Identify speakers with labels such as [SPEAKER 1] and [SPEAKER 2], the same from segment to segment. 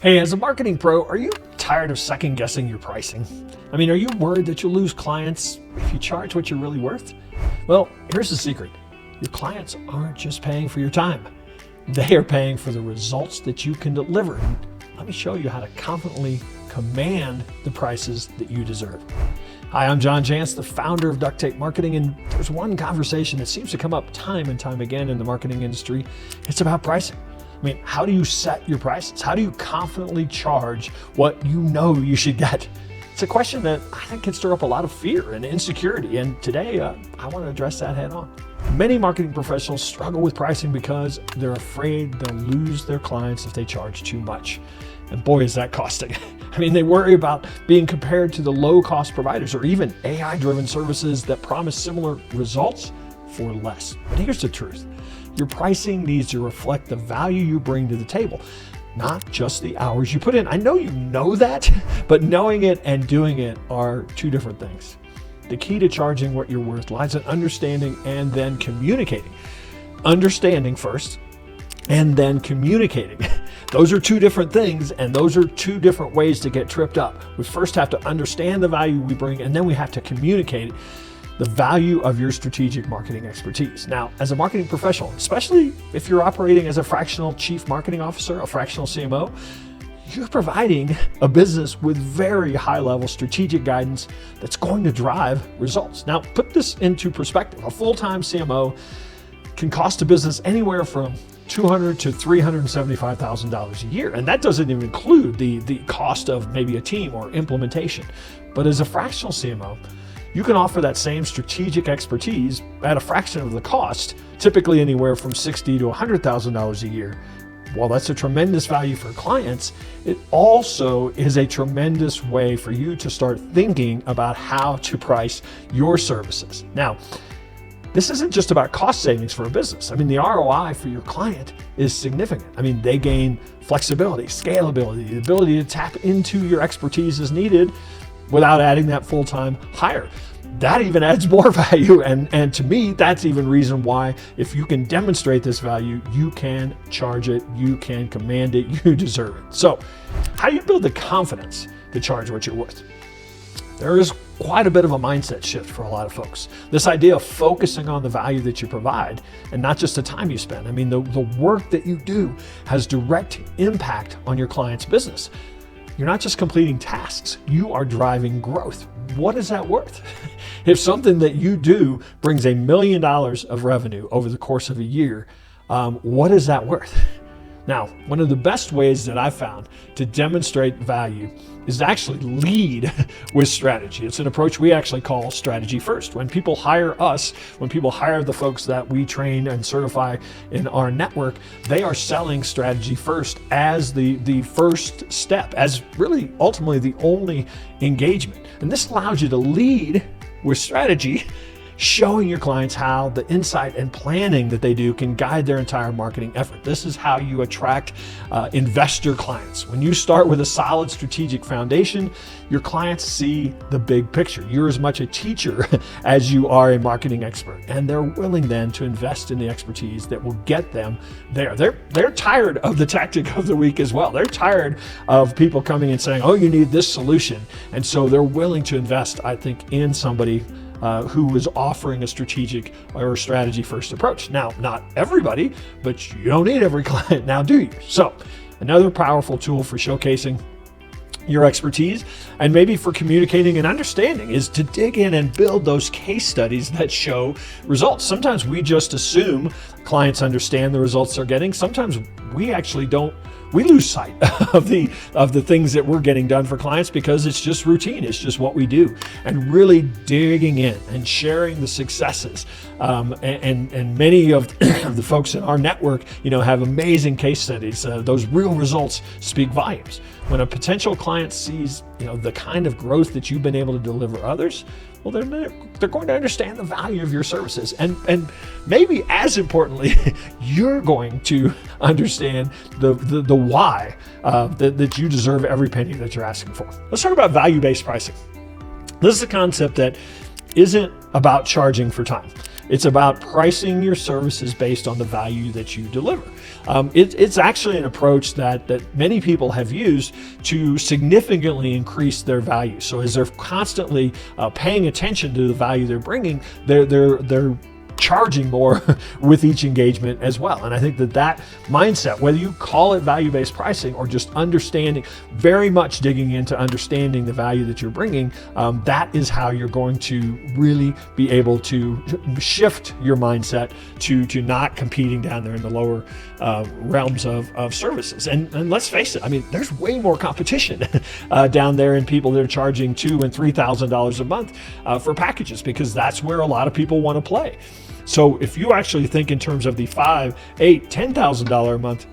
[SPEAKER 1] Hey, as a marketing pro, are you tired of second guessing your pricing? Are you worried that you'll lose clients if you charge what you're really worth? Well, here's the secret. Your clients aren't just paying for your time. They are paying for the results that you can deliver. And let me show you how to confidently command the prices that you deserve. Hi, I'm John Jantsch, the founder of Duct Marketing, and there's one conversation that seems to come up time and time again in the marketing industry. It's about pricing. How do you set your prices? How do you confidently charge what you know you should get? It's a question that I think can stir up a lot of fear and insecurity, and today I want to address that head on. Many marketing professionals struggle with pricing because they're afraid they'll lose their clients if they charge too much. And boy, is that costing. They worry about being compared to the low-cost providers or even AI-driven services that promise similar results for less. But here's the truth. Your pricing needs to reflect the value you bring to the table, not just the hours you put in. I know you know that, but knowing it and doing it are two different things. The key to charging what you're worth lies in understanding and then communicating. Understanding first, and then communicating. Those are two different things, and those are two different ways to get tripped up. We first have to understand the value we bring, and then we have to communicate the value of your strategic marketing expertise. Now, as a marketing professional, especially if you're operating as a fractional chief marketing officer, a fractional CMO, you're providing a business with very high-level strategic guidance that's going to drive results. Now, put this into perspective. A full-time CMO can cost a business anywhere from $200,000 to $375,000 a year. And that doesn't even include the cost of maybe a team or implementation. But as a fractional CMO, you can offer that same strategic expertise at a fraction of the cost, typically anywhere from $60,000 to $100,000 a year. While that's a tremendous value for clients, it also is a tremendous way for you to start thinking about how to price your services. Now, this isn't just about cost savings for a business. The ROI for your client is significant. They gain flexibility, scalability, the ability to tap into your expertise as needed without adding that full-time hire. That even adds more value. And to me, that's even reason why if you can demonstrate this value, you can charge it, you can command it, you deserve it. So how do you build the confidence to charge what you're worth? There is quite a bit of a mindset shift for a lot of folks. This idea of focusing on the value that you provide and not just the time you spend. The work that you do has direct impact on your client's business. You're not just completing tasks, you are driving growth. What is that worth? If something that you do brings $1 million of revenue over the course of a year, what is that worth? Now, one of the best ways that I've found to demonstrate value is to actually lead with strategy. It's an approach we actually call strategy first. When people hire us, when people hire the folks that we train and certify in our network, they are selling strategy first as the first step, as really ultimately the only engagement. And this allows you to lead with strategy, showing your clients how the insight and planning that they do can guide their entire marketing effort. This is how you attract investor clients. When you start with a solid strategic foundation, your clients see the big picture. You're as much a teacher as you are a marketing expert, and they're willing then to invest in the expertise that will get them there. They're tired of the tactic of the week as well. They're tired of people coming and saying, oh, you need this solution. And so they're willing to invest, I think, in somebody who is offering a strategic or strategy first approach. Now, not everybody, but you don't need every client now, do you? So another powerful tool for showcasing your expertise and maybe for communicating and understanding is to dig in and build those case studies that show results. Sometimes we just assume clients understand the results they're getting. Sometimes we actually don't. We lose sight of the things that we're getting done for clients because it's just routine. It's just what we do. And really digging in and sharing the successes. And many of the folks in our network, have amazing case studies. Those real results speak volumes. When a potential client sees, the kind of growth that you've been able to deliver others, well, they're going to understand the value of your services. And maybe as importantly, you're going to understand the why that you deserve every penny that you're asking for. Let's talk about value-based pricing. This is a concept that isn't about charging for time. It's about pricing your services based on the value that you deliver. It's actually an approach that many people have used to significantly increase their value. So as they're constantly paying attention to the value they're bringing, they're charging more with each engagement as well. And I think that mindset, whether you call it value-based pricing or just understanding, very much digging into understanding the value that you're bringing, that is how you're going to really be able to shift your mindset to not competing down there in the lower realms of services. And let's face it, I mean, there's way more competition down there in people that are charging $2,000 and $3,000 a month for packages, because that's where a lot of people want to play. So if you actually think in terms of the $5,000, $8,000, $10,000 a month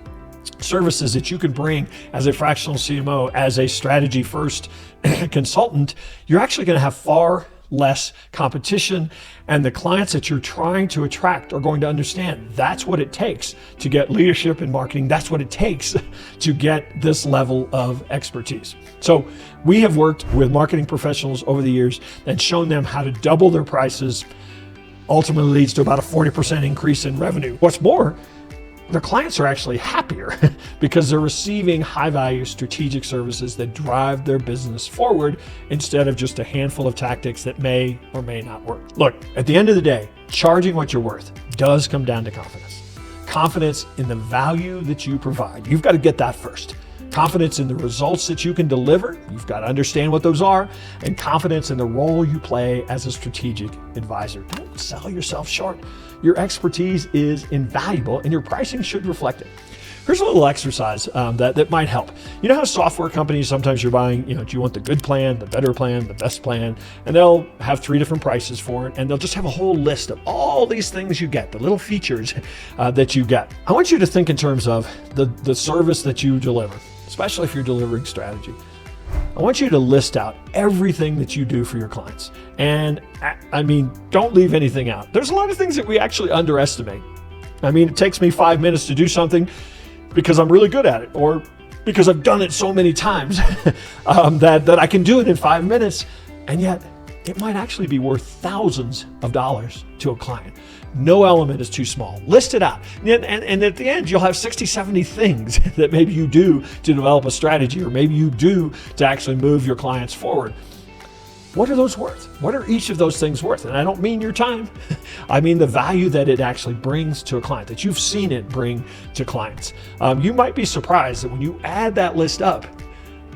[SPEAKER 1] services that you can bring as a fractional CMO, as a strategy first consultant, you're actually going to have far less competition, and the clients that you're trying to attract are going to understand that's what it takes to get leadership in marketing. That's what it takes to get this level of expertise. So we have worked with marketing professionals over the years and shown them how to double their prices. Ultimately leads to about a 40% increase in revenue. What's more, their clients are actually happier because they're receiving high-value strategic services that drive their business forward instead of just a handful of tactics that may or may not work. Look, at the end of the day, charging what you're worth does come down to confidence. Confidence in the value that you provide. You've got to get that first. Confidence in the results that you can deliver. You've got to understand what those are, and confidence in the role you play as a strategic advisor. Don't sell yourself short. Your expertise is invaluable, and your pricing should reflect it. Here's a little exercise that might help. You know how software companies, sometimes you're buying, do you want the good plan, the better plan, the best plan? And they'll have 3 different prices for it, and they'll just have a whole list of all these things you get, the little features that you get. I want you to think in terms of the service that you deliver, especially if you're delivering strategy. I want you to list out everything that you do for your clients. And I mean, don't leave anything out. There's a lot of things that we actually underestimate. I mean, it takes me 5 minutes to do something because I'm really good at it, or because I've done it so many times that I can do it in 5 minutes. And yet it might actually be worth thousands of dollars to a client. No element is too small. List it out. And at the end, you'll have 60, 70 things that maybe you do to develop a strategy, or maybe you do to actually move your clients forward. What are those worth? What are each of those things worth? And I don't mean your time. I mean the value that it actually brings to a client, that you've seen it bring to clients. You might be surprised that when you add that list up,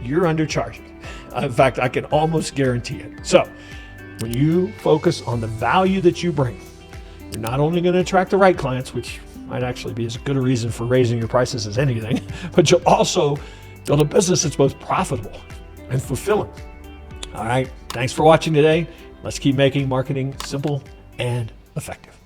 [SPEAKER 1] you're undercharging. In fact, I can almost guarantee it. So when you focus on the value that you bring, you're not only going to attract the right clients, which might actually be as good a reason for raising your prices as anything, but you'll also build a business that's both profitable and fulfilling. All right. Thanks for watching today. Let's keep making marketing simple and effective.